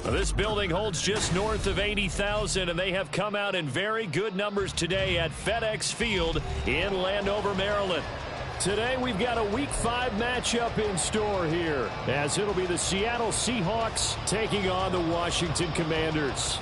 This building holds just north of 80,000, and they have come out in very good numbers today at FedEx Field in Landover, Maryland. Today we've got a Week 5 matchup in store here, as it'll be the Seattle Seahawks taking on the Washington Commanders.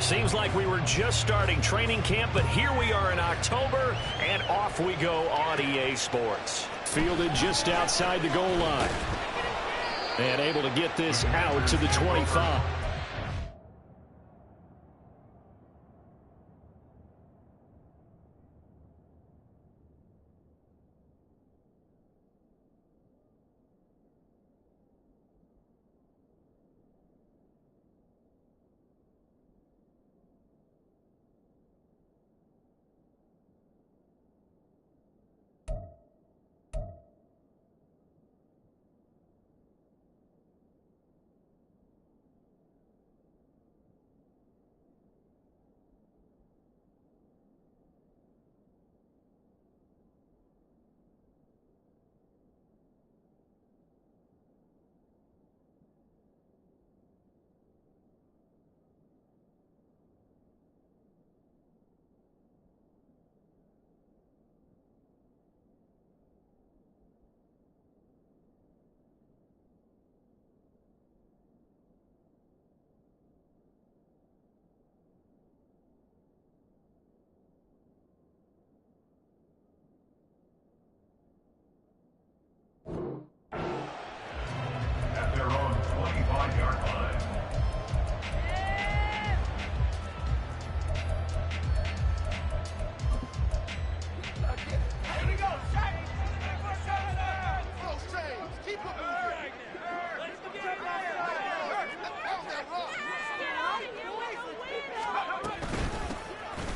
Seems like we were just starting training camp, but here we are in October, and off we go on EA Sports. Fielded just outside the goal line. And able to get this out to the 25.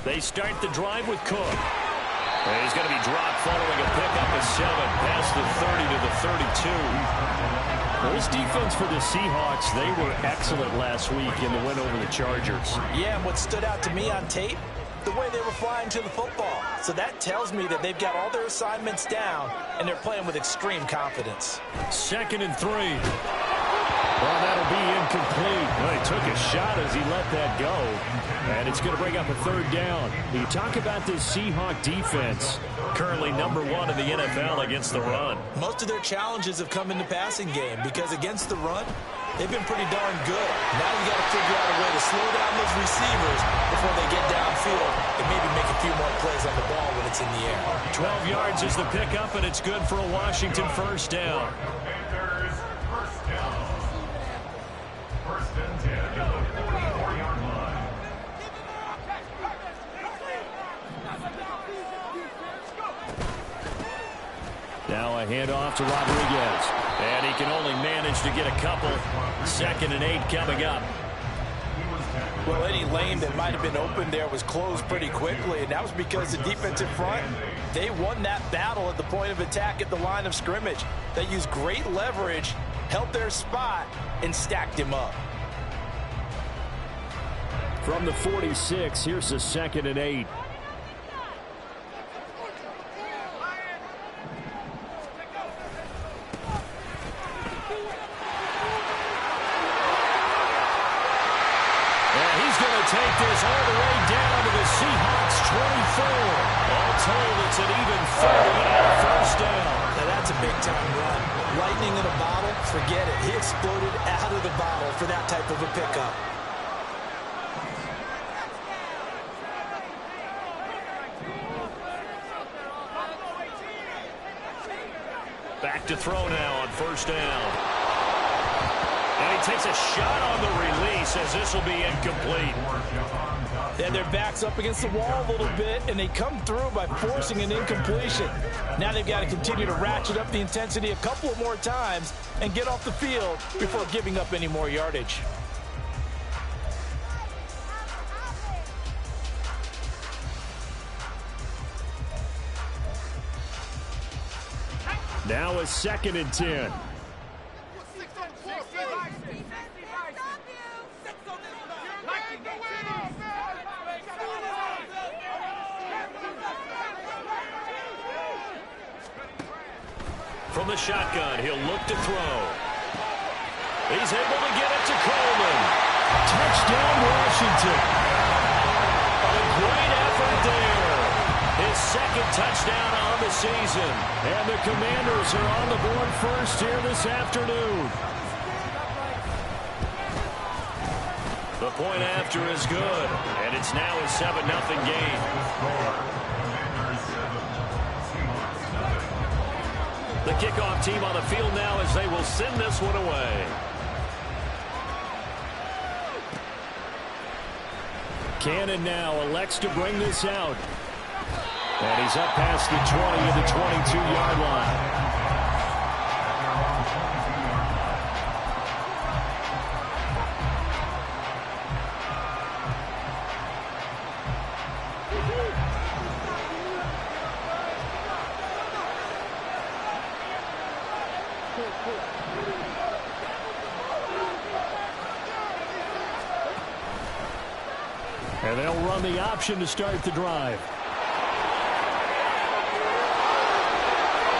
They start the drive with Cook. And he's going to be dropped following a pickup of 7 past the 30 to the 32. Well, this defense for the Seahawks, they were excellent last week in the win over the Chargers. Yeah, and what stood out to me on tape, the way they were flying to the football. So that tells me that they've got all their assignments down, and they're playing with extreme confidence. 2nd and 3. Well, that'll be incomplete. Well, he took a shot as he let that go. And it's going to bring up a third down. You talk about this Seahawk defense. Currently number 1 in the NFL against the run. Most of their challenges have come in the passing game because against the run, they've been pretty darn good. Now you got to figure out a way to slow down those receivers before they get downfield and maybe make a few more plays on the ball when it's in the air. 12 yards is the pickup, and it's good for a Washington first down. Now a handoff to Rodriguez. And he can only manage to get a couple. 2nd and 8 coming up. Well, any lane that might have been open there was closed pretty quickly, and that was because the defensive front, they won that battle at the point of attack at the line of scrimmage. They used great leverage, held their spot, and stacked him up. From the 46, here's the 2nd and 8. Take this all the way down to the Seahawks 24. All told, it's an even 30 and a first down. Now that's a big-time run. Lightning in a bottle, forget it. He exploded out of the bottle for that type of a pickup. Back to throw now on first down. And he takes a shot on the release as this will be incomplete. And their back's up against the wall a little bit, and they come through by forcing an incompletion. Now they've got to continue to ratchet up the intensity a couple of more times and get off the field before giving up any more yardage. Now a 2nd and 10. From the shotgun, he'll look to throw. He's able to get it to Coleman. Touchdown, Washington. A great effort there. His 2nd touchdown on the season. And the Commanders are on the board first here this afternoon. The point after is good. And it's now a 7-0 game. The kickoff team on the field now as they will send this one away. Cannon now elects to bring this out. And he's up past the 20 of the 22-yard line. And they'll run the option to start the drive.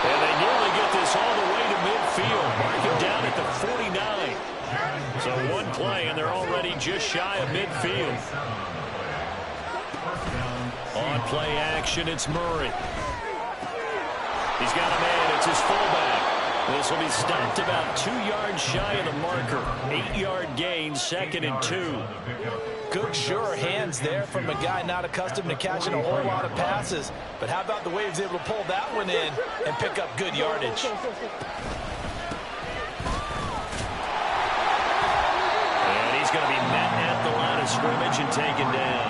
And they nearly get this all the way to midfield. Marking down at the 49. So one play, and they're already just shy of midfield. On play action, it's Murray. He's got a man. It's his fullback. This will be stopped about 2 yards shy of the marker. 8-yard gain, 2nd and 2. Good, sure hands there from a guy not accustomed to catching a whole lot of passes. But how about the way he was able to pull that one in and pick up good yardage? And he's going to be met at the line of scrimmage and taken down.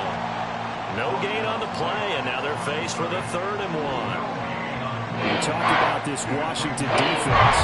No gain on the play, and now they're faced with a 3rd and 1. You talk about this Washington defense.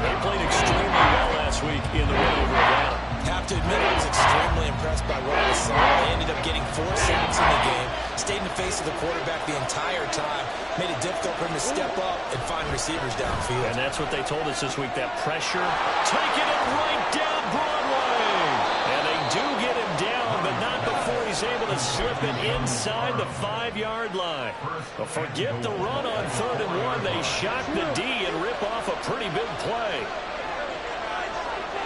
They played extremely well last week in the win over Atlanta. Have to admit, I was extremely impressed by what I saw. They ended up getting 4 sacks in the game, stayed in the face of the quarterback the entire time, made it difficult for him to step up and find receivers downfield. And that's what they told us this week, that pressure, taking it right down Broadway. And they do get him down, but not before he's able to slip it inside the 5-yard line. But forget the run on 3rd and 1. They shock the D and rip off a pretty big play.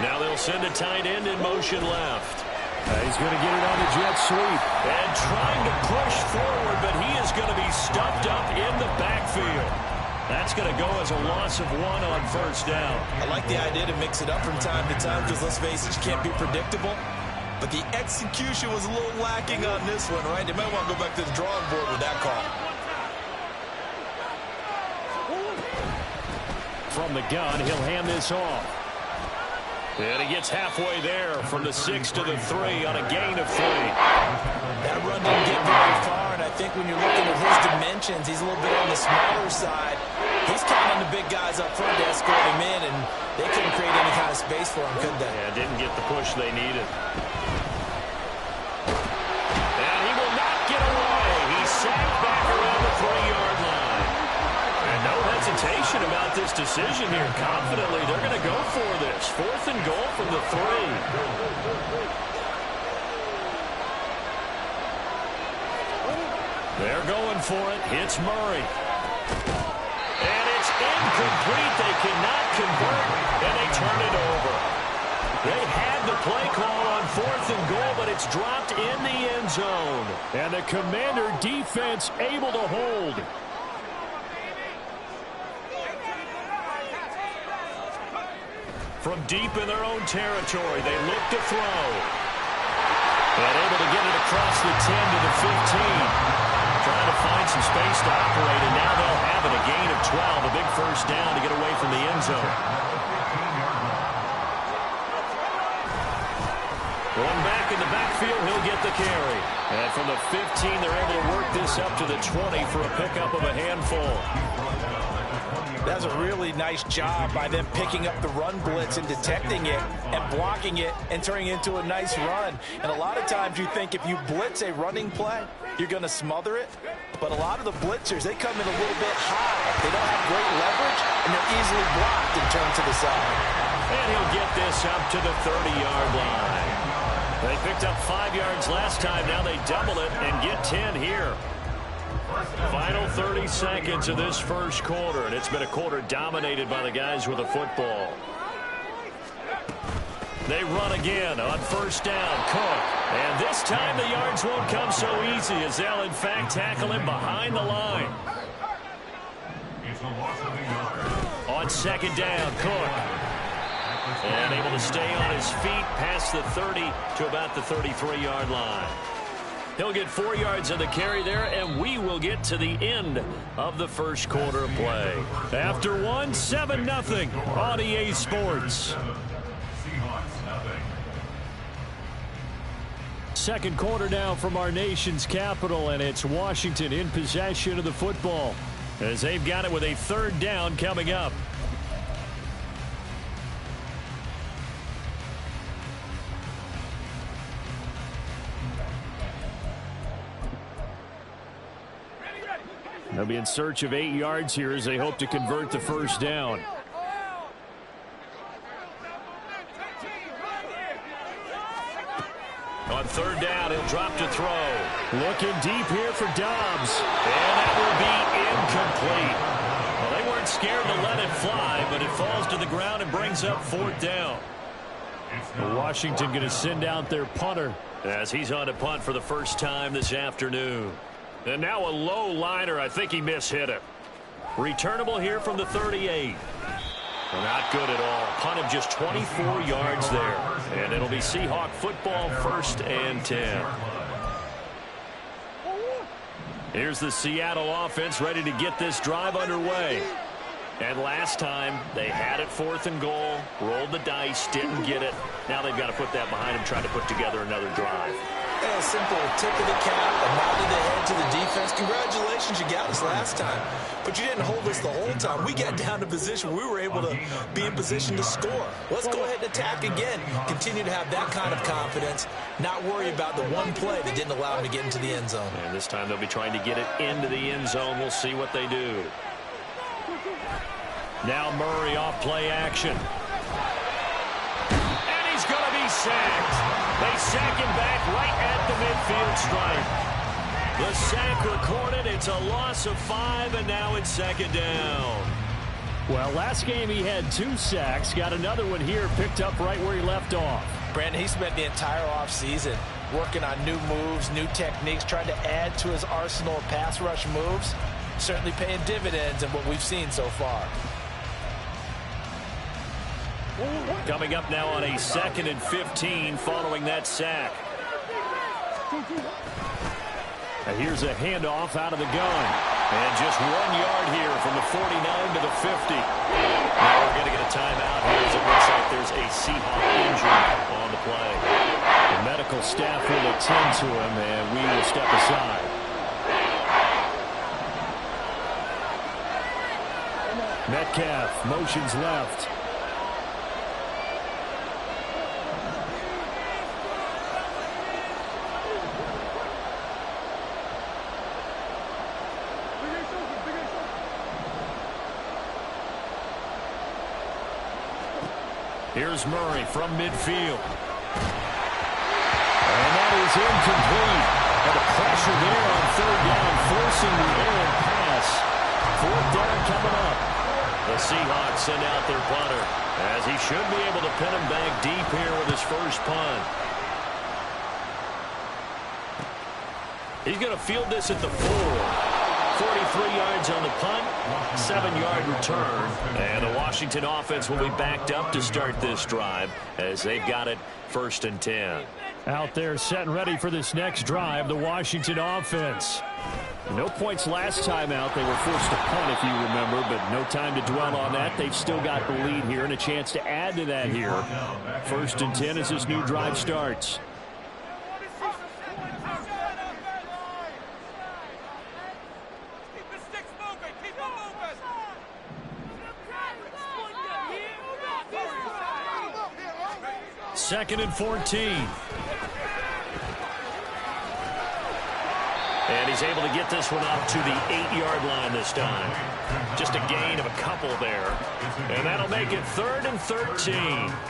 Now they'll send a tight end in motion left. He's going to get it on the jet sweep. And trying to push forward, but he is going to be stuffed up in the backfield. That's going to go as a loss of 1 on first down. I like the idea to mix it up from time to time because, let's face it, you can't be predictable. But the execution was a little lacking on this one, right? They might want to go back to the drawing board with that call. From the gun, he'll hand this off. And he gets halfway there from the 6 to the 3 on a gain of 3. That run didn't get very far, and I think when you're looking at his dimensions, he's a little bit on the smaller side. He's counting the big guys up front to escort him in, and they couldn't create any kind of space for him, could they? Yeah, didn't get the push they needed. And he will not get away. He's sacked back around the 3-yard line. And no hesitation about this decision here. Confidently, they're going to go for this. 4th and goal from the 3. They're going for it. It's Murray. And it's incomplete. They cannot convert, and they turn it over. They had the play call on 4th and goal, but it's dropped in the end zone. And the Commander defense able to hold. From deep in their own territory, they look to throw. And able to get it across the 10 to the 15. Trying to find some space to operate, and now they'll have it. A gain of 12, a big first down to get away from the end zone. Going back in the backfield, he'll get the carry. And from the 15, they're able to work this up to the 20 for a pickup of a handful. That's a really nice job by them picking up the run blitz and detecting it and blocking it and turning it into a nice run. And a lot of times you think if you blitz a running play, you're going to smother it. But a lot of the blitzers, they come in a little bit high. They don't have great leverage, and they're easily blocked and turned to the side. And he'll get this up to the 30-yard line. They picked up 5 yards last time. Now they double it and get 10 here. Final 30 seconds of this first quarter, and it's been a quarter dominated by the guys with the football. They run again on first down. Cook. And this time the yards won't come so easy as they'll, in fact, tackle him behind the line. On second down, Cook. And able to stay on his feet past the 30 to about the 33-yard line. He'll get 4 yards on the carry there, and we will get to the end of the first quarter of play. After one, 7-0 on EA Sports. Second quarter now from our nation's capital, and it's Washington in possession of the football as they've got it with a 3rd down coming up. They'll be in search of 8 yards here as they hope to convert the first down. On 3rd down, he'll drop to throw. Looking deep here for Dobbs. And that will be incomplete. Well, they weren't scared to let it fly, but it falls to the ground and brings up 4th down. Washington going to send out their punter as he's on to punt for the first time this afternoon. And now a low liner. I think he mishit it. Returnable here from the 38. Well, not good at all. Punt of just 24 yards there. And it'll be Seahawk football, 1st and 10. Here's the Seattle offense ready to get this drive underway. And last time, they had it 4th and goal, rolled the dice, didn't get it. Now they've got to put that behind them, try to put together another drive. A simple tip of the cap, a nod of the head to the defense. Congratulations, you got us last time. But you didn't hold us the whole time. We got down to position where we were able to be in position to score. Let's go ahead and attack again. Continue to have that kind of confidence. Not worry about the one play that didn't allow them to get into the end zone. And this time they'll be trying to get it into the end zone. We'll see what they do. Now Murray off play action. And he's going to be sacked. They sack him back right at the midfield stripe. The sack recorded. It's a loss of 5, and now it's 2nd down. Well, last game he had 2 sacks. Got another one here, picked up right where he left off. Brandon, he spent the entire offseason working on new moves, new techniques, trying to add to his arsenal of pass rush moves. Certainly paying dividends in what we've seen so far. Coming up now on a 2nd and 15 following that sack. Now here's a handoff out of the gun. And just 1 yard here from the 49 to the 50. Now we're going to get a timeout here as it looks like there's a Seahawk injury on the play. The medical staff will attend to him, and we will step aside. Metcalf motions left. Here's Murray from midfield. And that is incomplete. And the pressure there on 3rd down, forcing the errant pass. 4th down coming up. The Seahawks send out their punter, as he should be able to pin him back deep here with his first punt. He's going to field this at the 4. 43 yards on the punt, 7-yard return, and the Washington offense will be backed up to start this drive as they've got it 1st and 10. Out there set and ready for this next drive, the Washington offense. No points last time out. They were forced to punt, if you remember, but no time to dwell on that. They've still got the lead here and a chance to add to that here. 1st and 10 as this new drive starts. Second and 14. And he's able to get this one up to the 8-yard line this time. Just a gain of a couple there. And that'll make it 3rd and 13.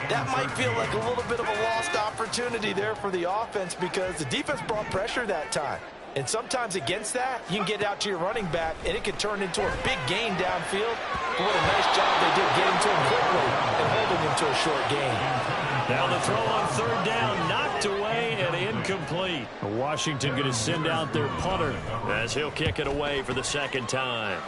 That might feel like a little bit of a lost opportunity there for the offense because the defense brought pressure that time. And sometimes against that, you can get out to your running back, and it can turn into a big gain downfield. But what a nice job they did getting to him quickly and holding him to a short gain. Now the throw on 3rd down, knocked away and incomplete. Washington going to send out their punter as he'll kick it away for the 2nd time.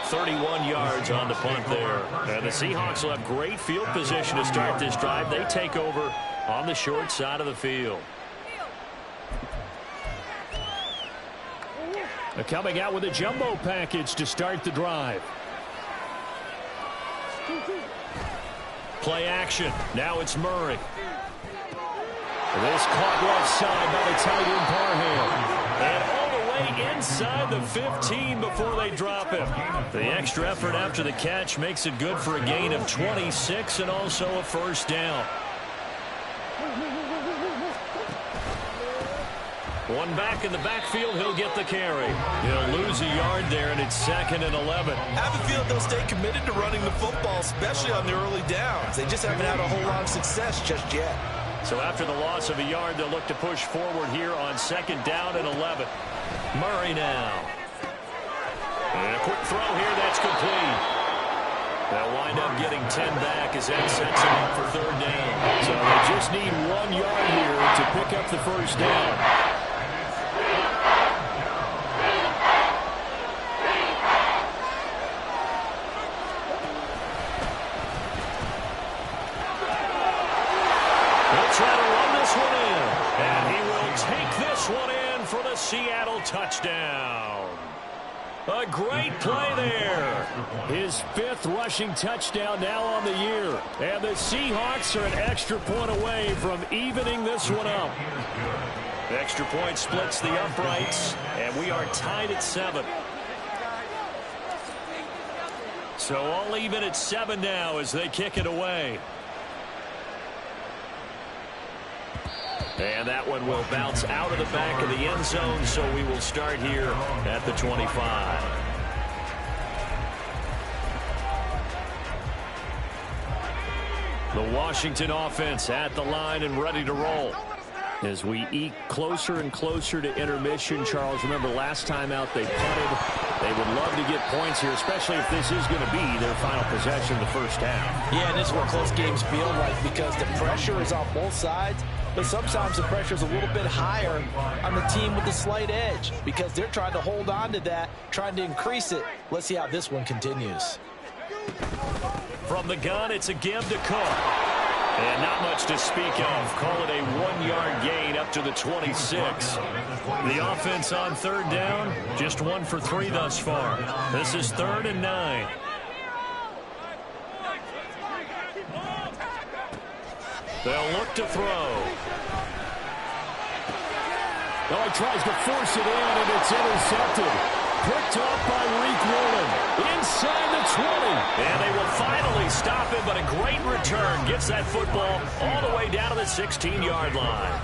31 yards on the punt there. And the Seahawks will have great field position to start this drive. They take over on the short side of the field. They're coming out with a jumbo package to start the drive. Play action. Now it's Murray. This caught left side by the tight end Parham. And all the way inside the 15 before they drop him. The extra effort after the catch makes it good for a gain of 26 and also a 1st down. One back in the backfield, he'll get the carry. He'll lose a yard there, and it's 2nd and 11. I have a feeling they'll stay committed to running the football, especially on the early downs. They just haven't had a whole lot of success just yet. So after the loss of a yard, they'll look to push forward here on 2nd down and 11. Murray now. And a quick throw here, that's complete. They'll wind up getting 10 back as that sets them up for 3rd down. So they just need 1 yard here to pick up the 1st down. Try to run this one in, and he will take this one in for the Seattle touchdown. A great play there. His 5th rushing touchdown now on the year, and the Seahawks are an extra point away from evening this one up. The extra point splits the uprights, and we are tied at 7. So all even at 7 now as they kick it away. And that one will bounce out of the back of the end zone, so we will start here at the 25. The Washington offense at the line and ready to roll. As we eke closer and closer to intermission, Charles, remember last time out they punted. They would love to get points here, especially if this is going to be their final possession of the first half. Yeah, and this is what close games feel like because the pressure is on both sides, but sometimes the pressure is a little bit higher on the team with the slight edge because they're trying to hold on to that, trying to increase it. Let's see how this one continues. From the gun, it's a give to Cook. And not much to speak of. Call it a 1-yard gain up to the 26. The offense on third down, just 1 for 3 thus far. This is 3rd and 9. They'll look to throw. Oh, he tries to force it in, and it's intercepted. Picked off by Reek Woolen. Inside the 20. And they will finally stop him, but a great return. Gets that football all the way down to the 16-yard line.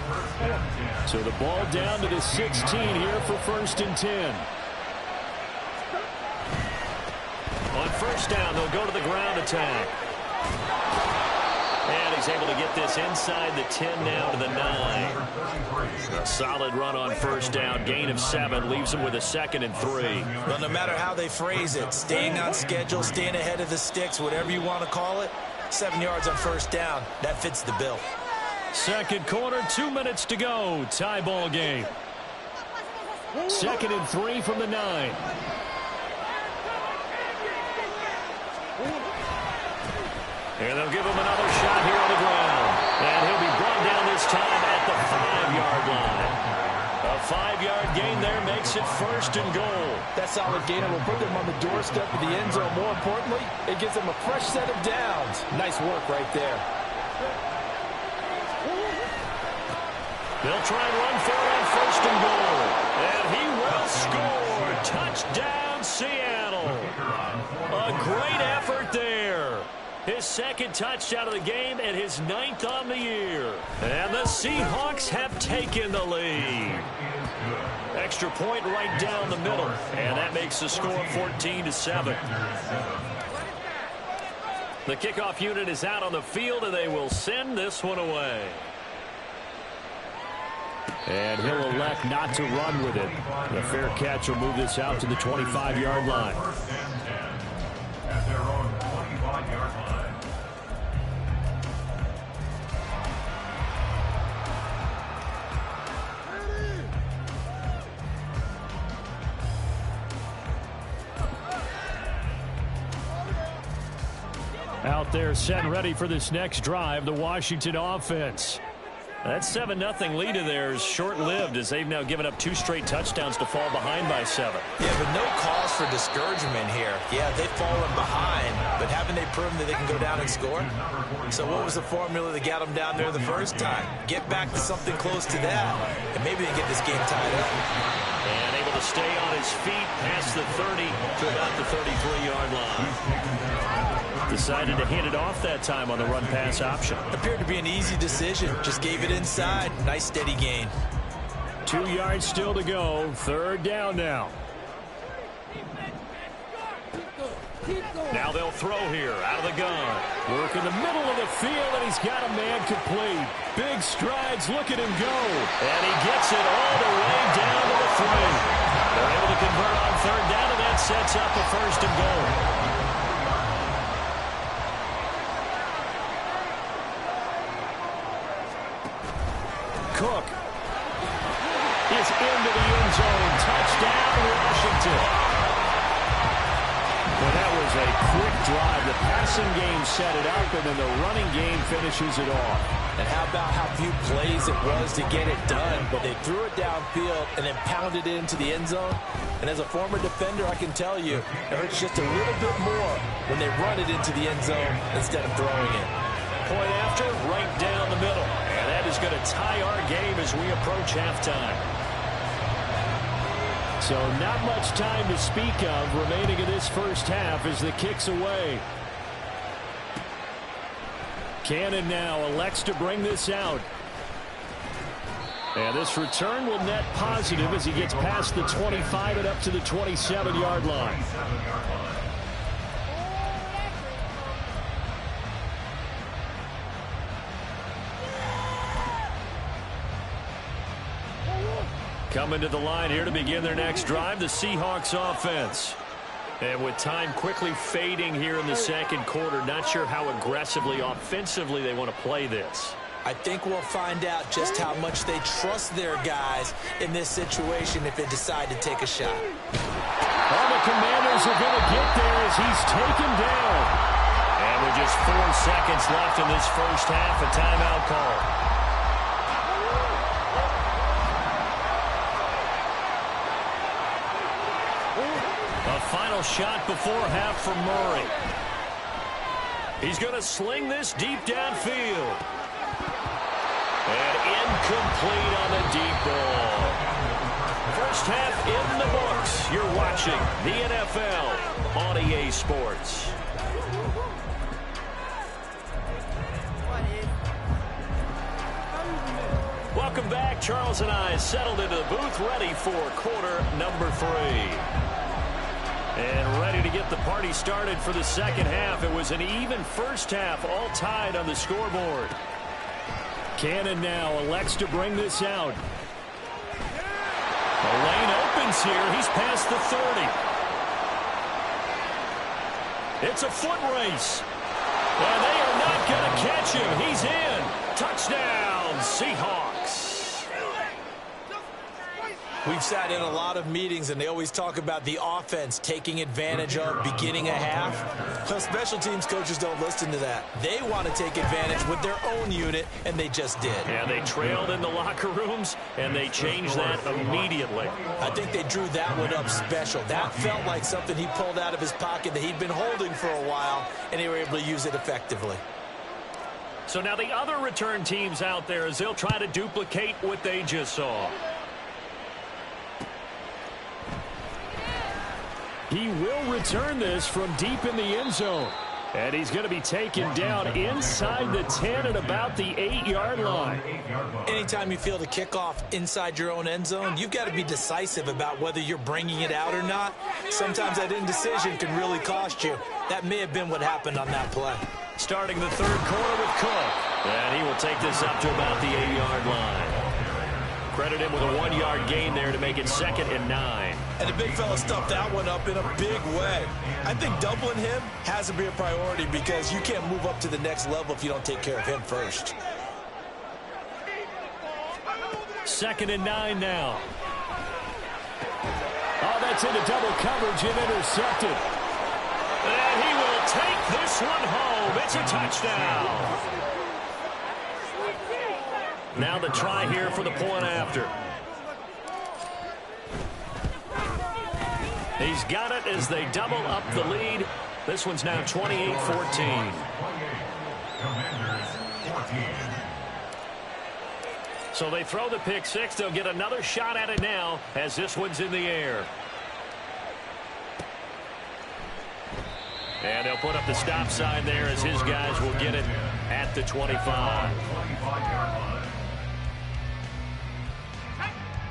So the ball down to the 16 here for 1st and 10. On first down, they'll go to the ground attack. And he's able to get this inside the 10 now to the 9. A solid run on first down. Gain of 7 leaves him with a 2nd and 3. Well, no matter how they phrase it, staying on schedule, staying ahead of the sticks, whatever you want to call it, 7 yards on first down. That fits the bill. Second quarter, 2 minutes to go. Tie ball game. 2nd and 3 from the 9. And they'll give him another shot here on the ground. And he'll be brought down this time at the 5-yard line. A 5-yard gain there makes it 1st and goal. That solid gainer will put them on the doorstep of the end zone. More importantly, it gives them a fresh set of downs. Nice work right there. They'll try and run for it on 1st and goal. And he will score. Touchdown, Seattle. A great effort there. His 2nd touchdown of the game and his 9th on the year. And the Seahawks have taken the lead. Extra point right down the middle. And that makes the score 14-7. The kickoff unit is out on the field, and they will send this one away. And he'll elect not to run with it. The fair catch will move this out to the 25-yard line. At their own 25-yard line. Out there set and ready for this next drive, the Washington offense. That 7-0 lead of theirs short-lived as they've now given up 2 straight touchdowns to fall behind by 7. Yeah, but no cause for discouragement here. Yeah, they've fallen behind, but haven't they proven that they can go down and score? So what was the formula that got them down there the first time? Get back to something close to that, and maybe they get this game tied up. And able to stay on his feet past the 30 to about the 33-yard line. Decided to hand it off that time on the run-pass option. Appeared to be an easy decision. Just gave it inside. Nice steady gain. 2 yards still to go. 3rd down now. Now they'll throw here out of the gun. Work in the middle of the field, and he's got a man complete. Big strides. Look at him go. And he gets it all the way down to the 3. They're able to convert on 3rd down, and that sets up a 1st and goal. Cook is into the end zone. Touchdown, Washington. Well, that was a quick drive. The passing game set it up, and then the running game finishes it off. And how about how few plays it was to get it done, but they threw it downfield and then pounded it into the end zone. And as a former defender, I can tell you, it hurts just a little bit more when they run it into the end zone instead of throwing it. Point after, right down the middle. And that is going to tie our game as we approach halftime. So not much time to speak of remaining in this first half as the kick's away. Cannon now elects to bring this out. And this return will net positive as he gets past the 25 and up to the 27-yard line. Coming to the line here to begin their next drive, the Seahawks offense. And with time quickly fading here in the second quarter, not sure how aggressively, offensively they want to play this. I think we'll find out just how much they trust their guys in this situation if they decide to take a shot. Well, the Commanders are going to get there as he's taken down. And with just 4 seconds left in this first half, a timeout call. A final shot before half for Murray. He's going to sling this deep downfield. And incomplete on the deep ball. First half in the books. You're watching the NFL on EA Sports. Welcome back. Charles and I settled into the booth, ready for quarter number 3. And ready to get the party started for the second half. It was an even first half, all tied on the scoreboard. Cannon now elects to bring this out. The lane opens here. He's past the 30. It's a foot race. And they are not going to catch him. He's in. Touchdown, Seahawks. We've sat in a lot of meetings, and they always talk about the offense taking advantage of beginning a half. Well, special teams coaches don't listen to that. They want to take advantage with their own unit, and they just did. And they trailed in the locker rooms, and they changed that immediately. I think they drew that one up special. That felt like something he pulled out of his pocket that he'd been holding for a while, and they were able to use it effectively. So now the other return teams out there as they'll try to duplicate what they just saw. He will return this from deep in the end zone. And he's going to be taken down inside the 10 at about the 8-yard line. Anytime you feel the kickoff inside your own end zone, you've got to be decisive about whether you're bringing it out or not. Sometimes that indecision can really cost you. That may have been what happened on that play. Starting the third quarter with Cook. And he will take this up to about the 8-yard line. Credit him with a 1-yard gain there to make it 2nd and 9. And the big fella stuffed that one up in a big way. I think doubling him has to be a priority because you can't move up to the next level if you don't take care of him first. 2nd and 9 now. Oh, that's into double coverage and intercepted. And he will take this one home. It's a touchdown. Now the try here for the point after. He's got it as they double up the lead. This one's now 28-14. So they throw the pick six. They'll get another shot at it now as this one's in the air. And they'll put up the stop sign there as his guys will get it at the 25.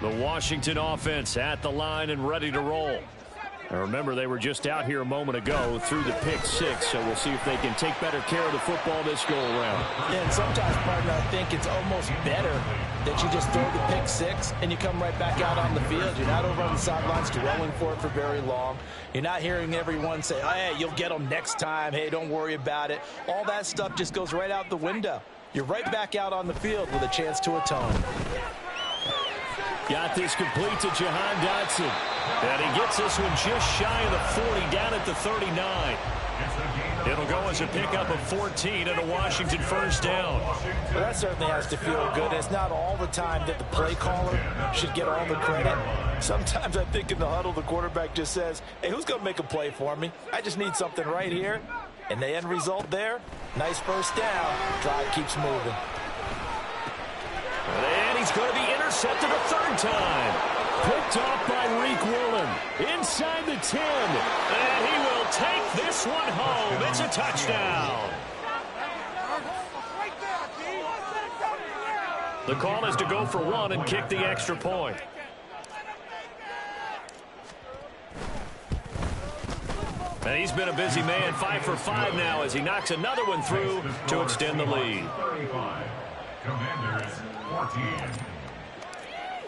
The Washington offense at the line and ready to roll. Now remember, they were just out here a moment ago through the pick six, so we'll see if they can take better care of the football this go-around. Yeah, and sometimes, partner, I think it's almost better that you just throw the pick six and you come right back out on the field. You're not over on the sidelines dwelling for it for very long. You're not hearing everyone say, oh, hey, you'll get them next time. Hey, don't worry about it. All that stuff just goes right out the window. You're right back out on the field with a chance to atone. Got this complete to Jahan Dotson. And he gets this one just shy of the 40, down at the 39. It'll go as a pickup of 14 and a Washington first down. Well, that certainly has to feel good. It's not all the time that the play caller should get all the credit. Sometimes I think in the huddle, the quarterback just says, hey, who's going to make a play for me? I just need something right here. And the end result there, nice first down. Drive keeps moving. And he's going to be intercepted a third time. Picked off by Reek Woolen. Inside the 10. And he will take this one home. It's a touchdown. The call is to go for one and kick the extra point. And he's been a busy man, 5 for 5 now as he knocks another one through to extend the lead.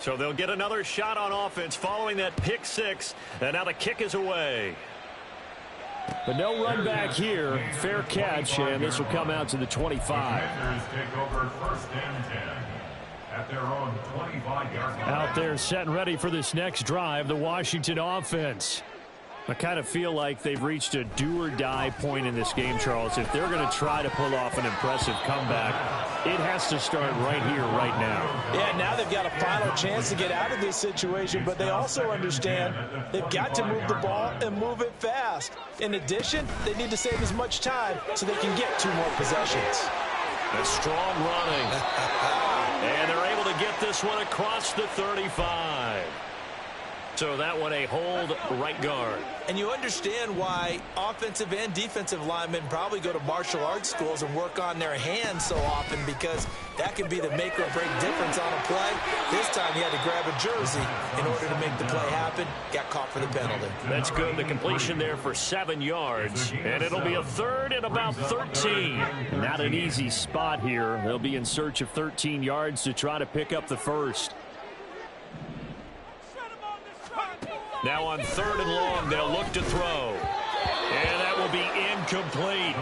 So they'll get another shot on offense following that pick six. And now the kick is away. But no run back here. Fair catch, and this will come out to the 25. Out there set and ready for this next drive, the Washington offense. I kind of feel like they've reached a do-or-die point in this game, Charles. If they're going to try to pull off an impressive comeback, it has to start right here, right now. Yeah, now they've got a final chance to get out of this situation, but they also understand they've got to move the ball and move it fast. In addition, they need to save as much time so they can get 2 more possessions. A strong running. And they're able to get this one across the 35. So that one a hold right guard. And you understand why offensive and defensive linemen probably go to martial arts schools and work on their hands so often, because that can be the make or break difference on a play. This time he had to grab a jersey in order to make the play happen. Got caught for the penalty. That's good. The completion there for 7 yards. And it'll be a third and about 13. Not an easy spot here. They'll be in search of 13 yards to try to pick up the first. Now on 3rd and long, they'll look to throw. And that will be incomplete.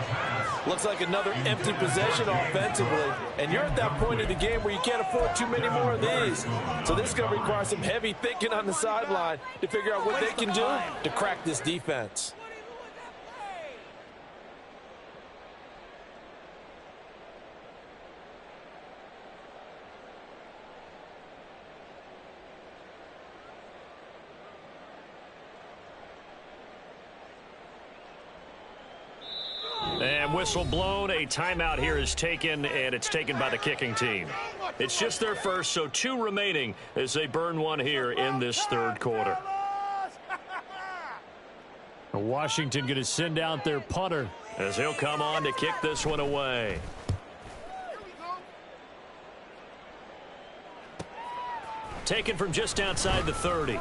Looks like another empty possession offensively. And you're at that point in the game where you can't afford too many more of these. So this is going to require some heavy thinking on the sideline to figure out what they can do to crack this defense. And whistle blown. A timeout here is taken, and it's taken by the kicking team. It's just their first, so 2 remaining as they burn one here in this 3rd quarter. Washington going to send out their punter as he'll come on to kick this one away. Taken from just outside the 30.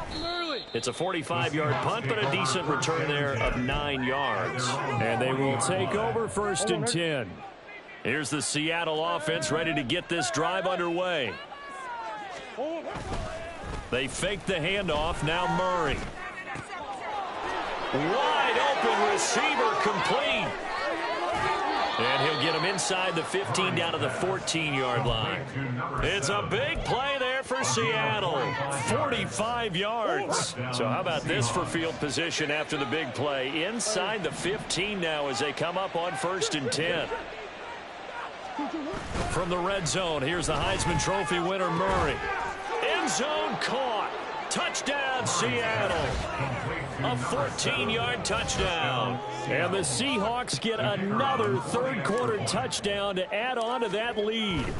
It's a 45-yard punt, but a decent return there of 9 yards. And they will take over 1st and 10. Here's the Seattle offense ready to get this drive underway. They fake the handoff. Now Murray. Wide open receiver, complete. And he'll get him inside the 15 down to the 14-yard line. It's a big play there for Seattle. 45 yards. So how about this for field position after the big play? Inside the 15 now as they come up on 1st and 10. From the red zone, here's the Heisman Trophy winner, Murray. End zone caught. Touchdown, Seattle. A 14-yard touchdown. And the Seahawks get another 3rd quarter touchdown to add on to that lead.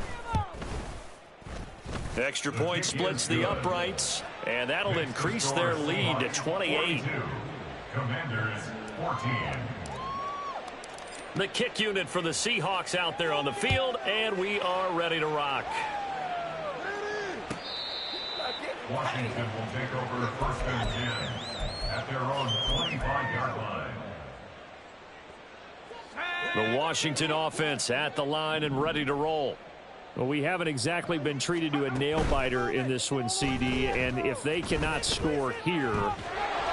Extra point splits the uprights, and that'll increase their lead to 28. Commanders 14. The kick unit for the Seahawks out there on the field, and we are ready to rock. Washington will take over 1st and 10 at their own 25-yard line. The Washington offense at the line and ready to roll. Well, we haven't exactly been treated to a nail-biter in this one, CD, and if they cannot score here,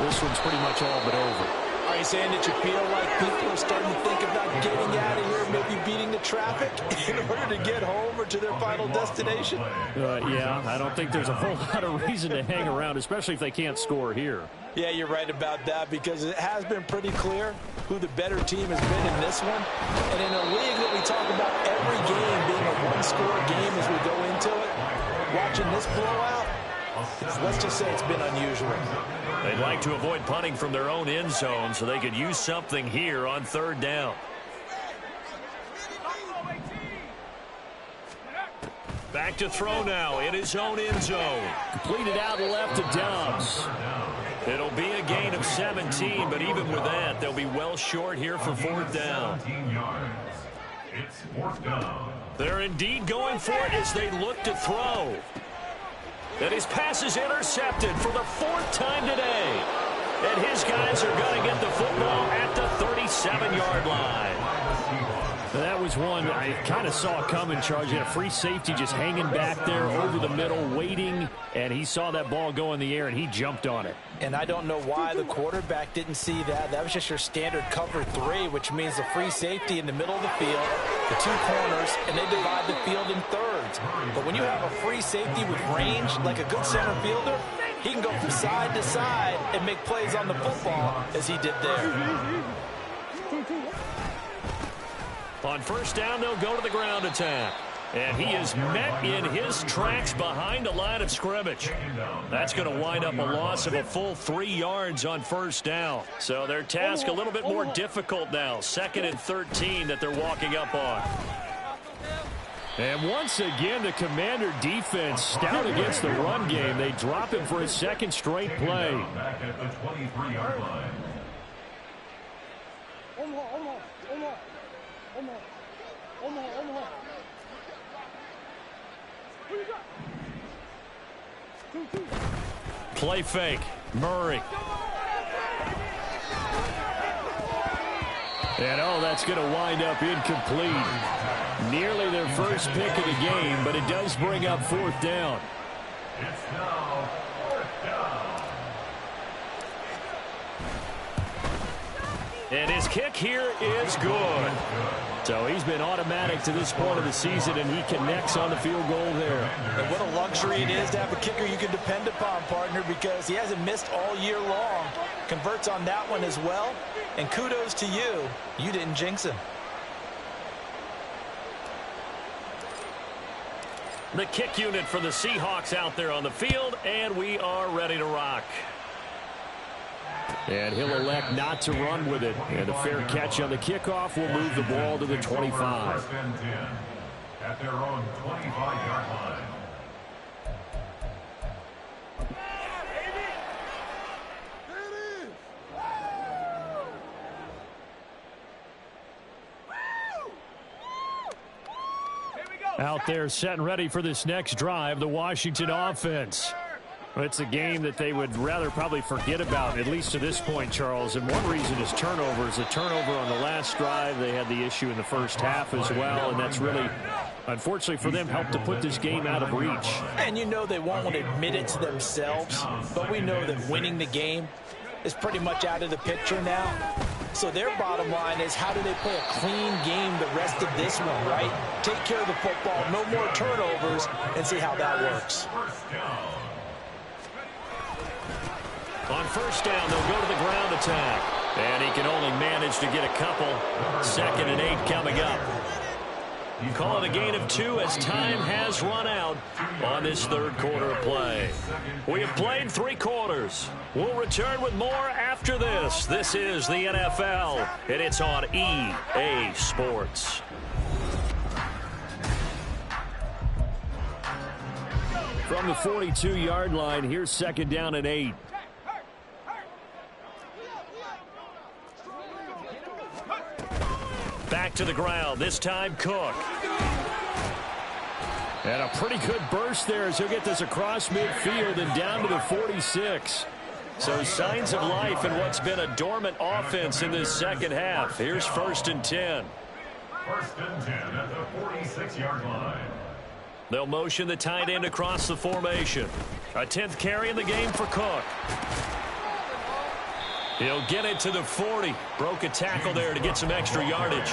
this one's pretty much all but over. Are you saying that you feel like people are starting to think about getting out of here, maybe beating the traffic in order to get home or to their final destination? Yeah, I don't think there's a whole lot of reason to hang around, especially if they can't score here. Yeah, you're right about that, because it has been pretty clear who the better team has been in this one. And in a league that we talk about every game being a one-score game as we go into it, watching this blowout, let's just say it's been unusual. They'd like to avoid punting from their own end zone so they could use something here on 3rd down. Back to throw now in his own end zone. Completed out left to Dobbs. It'll be a gain of 17, but even with that, they'll be well short here for 4th down. 17 yards. It's 4th down. They're indeed going for it as they look to throw. And his pass is intercepted for the 4th time today. And his guys are going to get the football at the 37-yard line. That was one I kind of saw coming, Charles. You had a free safety just hanging back there over the middle, waiting, and he saw that ball go in the air, and he jumped on it. And I don't know why the quarterback didn't see that. That was just your standard cover 3, which means the free safety in the middle of the field, the 2 corners, and they divide the field in thirds. But when you have a free safety with range, like a good center fielder, he can go from side to side and make plays on the football as he did there. On first down, they'll go to the ground attack. And he is met in his tracks behind the line of scrimmage. That's going to wind up a loss of a full 3 yards on first down. So their task a little bit more difficult now. 2nd and 13 that they're walking up on. And once again, the Commander defense stout against the run game. They drop him for a 2nd straight play. Back at the 23-yard line. Play fake. Murray. And that's going to wind up incomplete. Nearly their first pick of the game, but it does bring up 4th down. It's now 4th down. And his kick here is good. So he's been automatic to this point of the season, and he connects on the field goal there. And what a luxury it is to have a kicker you can depend upon, partner, because he hasn't missed all year long. Converts on that one as well. And kudos to you. You didn't jinx him. The kick unit for the Seahawks out there on the field, and we are ready to rock. And he'll elect not to run with it. And a fair catch on the kickoff will move the ball to the 25. First and 10 at their own 25-yard line. Out there set and ready for this next drive, the Washington offense. It's a game that they would rather probably forget about, at least to this point, Charles. And one reason is turnovers. A turnover on the last drive. They had the issue in the first half as well, and that's really, unfortunately for them, helped to put this game out of reach. And you know they won't want to admit it to themselves, but we know that winning the game is pretty much out of the picture now. So their bottom line is, how do they play a clean game the rest of this one, right? Take care of the football, no more turnovers, and see how that works. On first down, they'll go to the ground attack. And he can only manage to get a couple. 2nd and 8 coming up. You call it a gain of 2 as time has run out on this 3rd quarter play. We have played 3 quarters. We'll return with more after this. This is the NFL, and it's on EA Sports. From the 42-yard line, here's 2nd down and 8. Back to the ground, this time Cook. And a pretty good burst there as he'll get this across midfield and down to the 46. So signs of life in what's been a dormant offense in this second half. Here's 1st and 10. 1st and 10 at the 46-yard line. They'll motion the tight end across the formation. A 10th carry in the game for Cook. He'll get it to the 40. Broke a tackle there to get some extra yardage.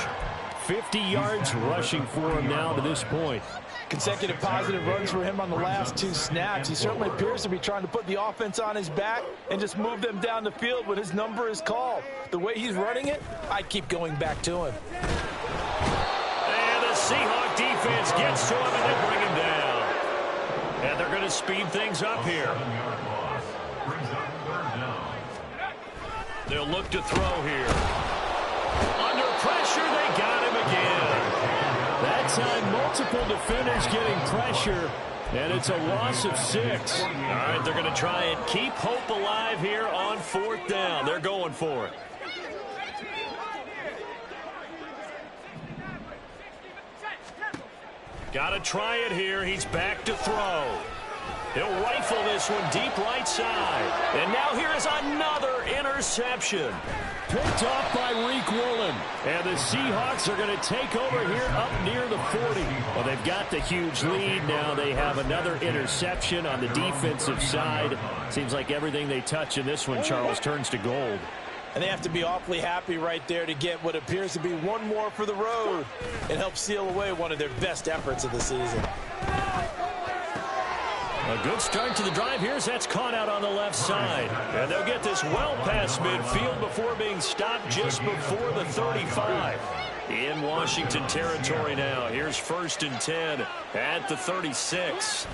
50 yards rushing for him now to this point. Consecutive positive runs for him on the last 2 snaps. He certainly appears to be trying to put the offense on his back and just move them down the field when his number is called. The way he's running it, I'd keep going back to him. And the Seahawk defense gets to him and they bring him down. And they're going to speed things up here. They'll look to throw here. Under pressure, they got him again. That time, multiple defenders getting pressure, and it's a loss of 6. All right, they're going to try and keep hope alive here on 4th down. They're going for it. Got to try it here. He's back to throw. He'll rifle this one deep right side. And now here is another interception. Picked off by Reek Woolen. And the Seahawks are going to take over here up near the 40. Well, they've got the huge lead. Now they have another interception on the defensive side. Seems like everything they touch in this one, Charles, turns to gold. And they have to be awfully happy right there to get what appears to be one more for the road and help seal away one of their best efforts of the season. A good start to the drive here as that's caught out on the left side. And they'll get this well past midfield before being stopped just before the 35. In Washington territory now. Here's 1st and 10 at the 36.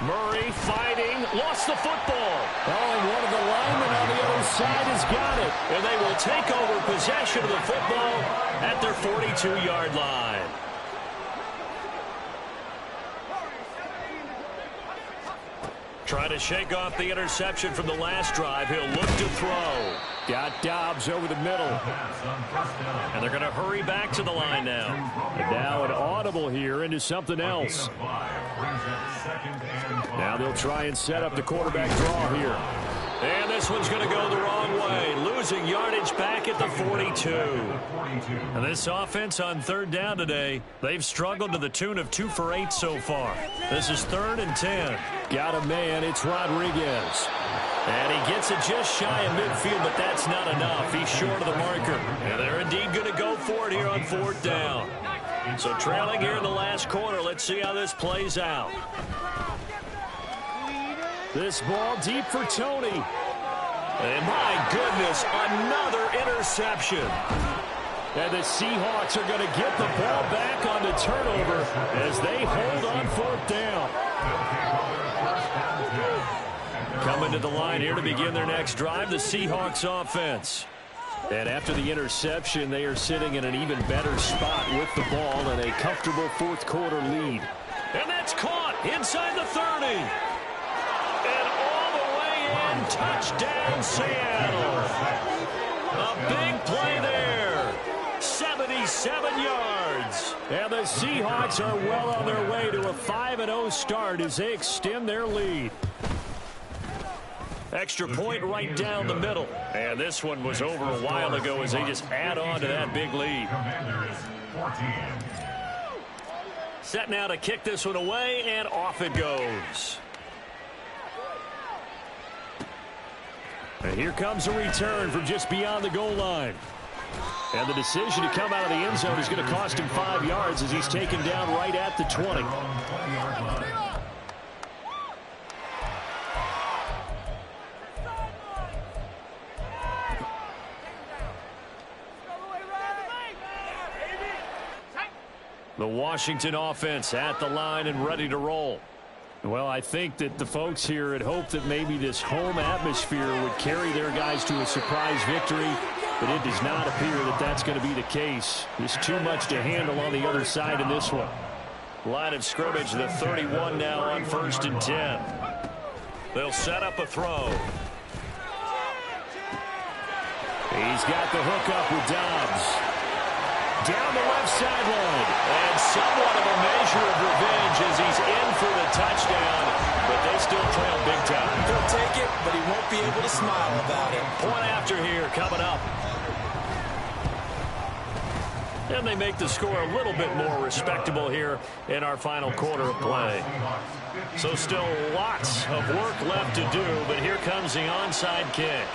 Murray fighting, lost the football. Oh, and one of the linemen on the other side has got it. And they will take over possession of the football at their 42-yard line. Trying to shake off the interception from the last drive. He'll look to throw. Got Dobbs over the middle. And they're going to hurry back to the line now. And now an audible here into something else. Now they'll try and set up the quarterback draw here. And this one's going to go the wrong way. Losing yardage back at the 42. And this offense on 3rd down today, they've struggled to the tune of 2 for 8 so far. This is 3rd and 10. Got a man, it's Rodriguez. And he gets it just shy of midfield, but that's not enough. He's short of the marker. And they're indeed going to go for it here on 4th down. So trailing here in the last quarter. Let's see how this plays out. This ball deep for Tony. And my goodness, another interception. And the Seahawks are going to get the ball back on the turnover as they hold on 4th down. Coming to the line here to begin their next drive, the Seahawks offense. And after the interception, they are sitting in an even better spot with the ball and a comfortable 4th quarter lead. And that's caught inside the 30. And all the way in, touchdown Seattle. A big play there. 77 yards. And the Seahawks are well on their way to a 5-0 start as they extend their lead. Extra point right down the middle. And this one was over a while ago as they just add on to that big lead. Set now to kick this one away, and off it goes. And here comes a return from just beyond the goal line. And the decision to come out of the end zone is going to cost him 5 yards as he's taken down right at the 20. The Washington offense at the line and ready to roll. Well, I think that the folks here had hoped that maybe this home atmosphere would carry their guys to a surprise victory, but it does not appear that that's going to be the case. There's too much to handle on the other side in this one. Line of scrimmage, the 31 now on 1st and 10. They'll set up a throw. He's got the hook up with Dobbs. Down the left sideline. And somewhat of a measure of revenge as he's in for the touchdown. But they still trail big time. He'll take it, but he won't be able to smile about it. Point after here coming up. And they make the score a little bit more respectable here in our final quarter of play. So still lots of work left to do, but here comes the onside kick.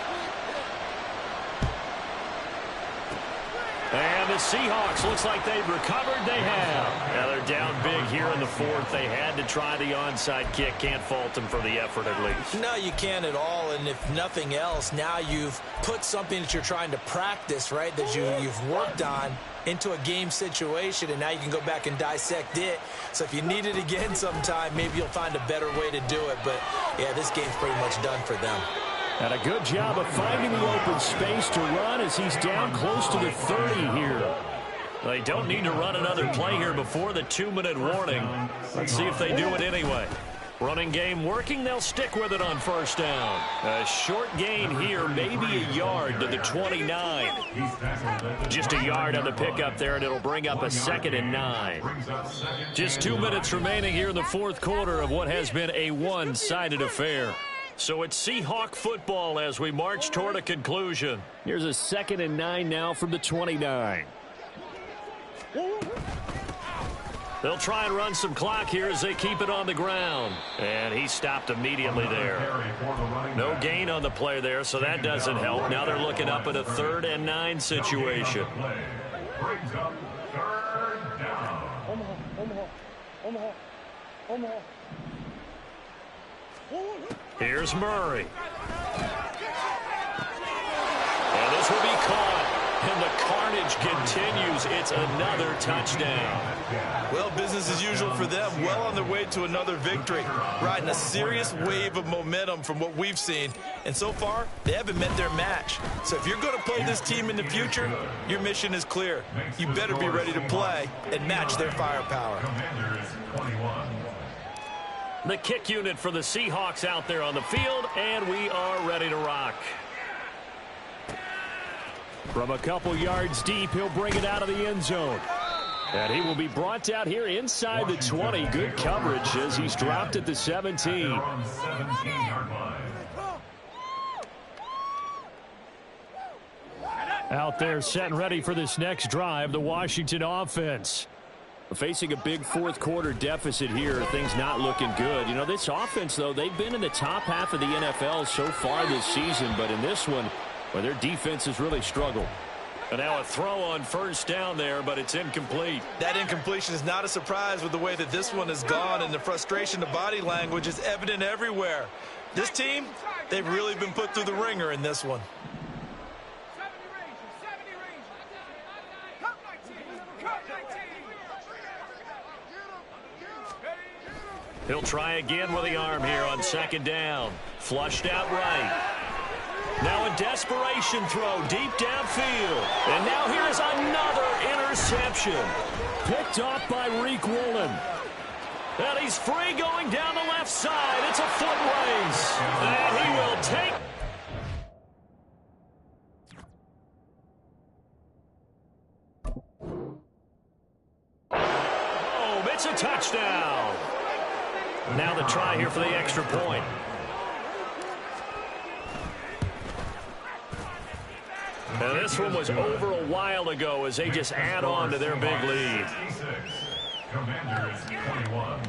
And the Seahawks, looks like they've recovered. They have. Now they're down big here in the 4th. They had to try the onside kick. Can't fault them for the effort at least. No, you can't at all. And if nothing else, now you've put something that you're trying to practice, right, that you've worked on into a game situation, and now you can go back and dissect it. So if you need it again sometime, maybe you'll find a better way to do it. But, yeah, this game's pretty much done for them. And a good job of finding the open space to run as he's down close to the 30 here. They don't need to run another play here before the 2-minute warning. Let's see if they do it anyway. Running game working. They'll stick with it on first down. A short gain here, maybe a yard to the 29. Just a yard on the pickup there, and it'll bring up a 2nd and 9. Just 2 minutes remaining here in the fourth quarter of what has been a one-sided affair. So it's Seahawk football as we march toward a conclusion. Here's a 2nd and 9 now from the 29. They'll try and run some clock here as they keep it on the ground. And he stopped immediately there. No gain on the play there, so that doesn't help. Now they're looking up at a 3rd and 9 situation. Here's Murray. And this will be caught. And the carnage continues. It's another touchdown. Well, business as usual for them. Well on their way to another victory. Riding a serious wave of momentum from what we've seen. And so far, they haven't met their match. So if you're going to play this team in the future, your mission is clear. You better be ready to play and match their firepower. The kick unit for the Seahawks out there on the field, and we are ready to rock. From a couple yards deep, he'll bring it out of the end zone. And he will be brought out here inside the 20. Good coverage as he's dropped at the 17. Out there set and ready for this next drive, the Washington offense. Facing a big fourth quarter deficit here, things not looking good. You know, this offense, though, they've been in the top half of the NFL so far this season, but in this one, well, their defense has really struggled. And now a throw on first down there, but it's incomplete. That incompletion is not a surprise with the way that this one has gone, and the frustration, the body language is evident everywhere. This team, they've really been put through the ringer in this one. He'll try again with the arm here on 2nd down. Flushed out right. Now a desperation throw deep downfield. And now here's another interception. Picked off by Reek Woolen. And he's free going down the left side. It's a foot race. And he will take. Oh, it's a touchdown. Now the try here for the extra point. Now this one was over a while ago as they just add on to their big lead. Commanders 21.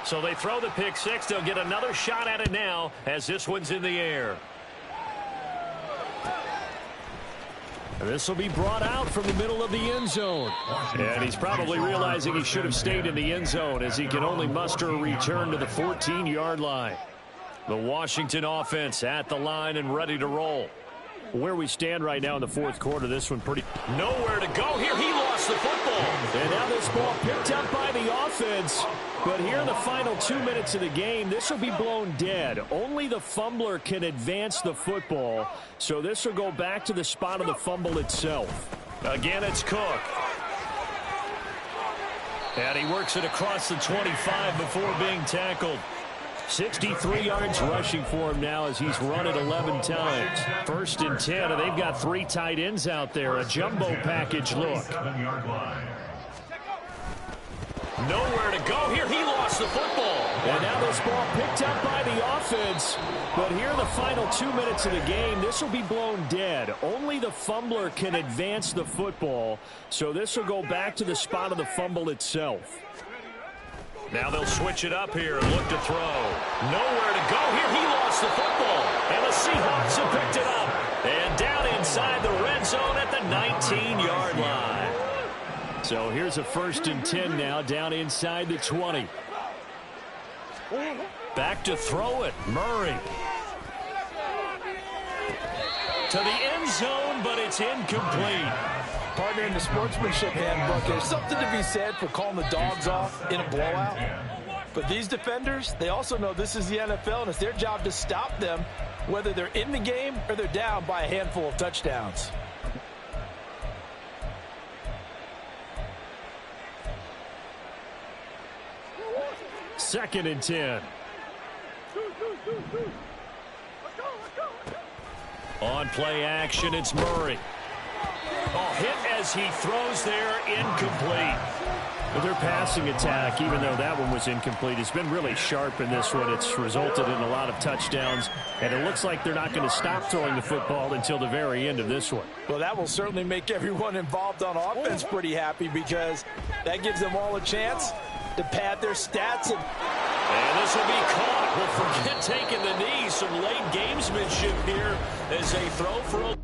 So they throw the pick six. They'll get another shot at it now as this one's in the air. And this will be brought out from the middle of the end zone. And he's probably realizing he should have stayed in the end zone as he can only muster a return to the 14-yard line. The Washington offense at the line and ready to roll. Where we stand right now in the fourth quarter, this one pretty... Nowhere to go here. He lost the football. And now this ball picked up by the offense. But here in the final 2 minutes of the game, this will be blown dead. Only the fumbler can advance the football. So this will go back to the spot of the fumble itself. Again, it's Cook. And he works it across the 25 before being tackled. 63 yards rushing for him now as he's run it 11 times. 1st and 10, and they've got 3 tight ends out there. A jumbo package look. Nowhere to go here. He lost the football. And now this ball picked up by the offense. But here in the final 2 minutes of the game, this will be blown dead. Only the fumbler can advance the football. So this will go back to the spot of the fumble itself. Now they'll switch it up here and look to throw. Nowhere to go here. He lost the football. And the Seahawks have picked it up. And down inside the red zone at the 19-yard line. So here's a 1st and 10 now down inside the 20. Back to throw it. Murray. To the end zone, but it's incomplete. Partner, in the sportsmanship handbook, there's something to be said for calling the dogs off in a blowout. But these defenders, they also know this is the NFL, and it's their job to stop them, whether they're in the game or they're down by a handful of touchdowns. Second and 10. On play action, it's Murray. Oh, hit as he throws there, incomplete. But their passing attack, even though that one was incomplete, has been really sharp in this one. It's resulted in a lot of touchdowns, and it looks like they're not going to stop throwing the football until the very end of this one. Well, that will certainly make everyone involved on offense pretty happy, because that gives them all a chance to pad their stats. And this will be caught. Well, forget taking the knee. Some late gamesmanship here as they throw for a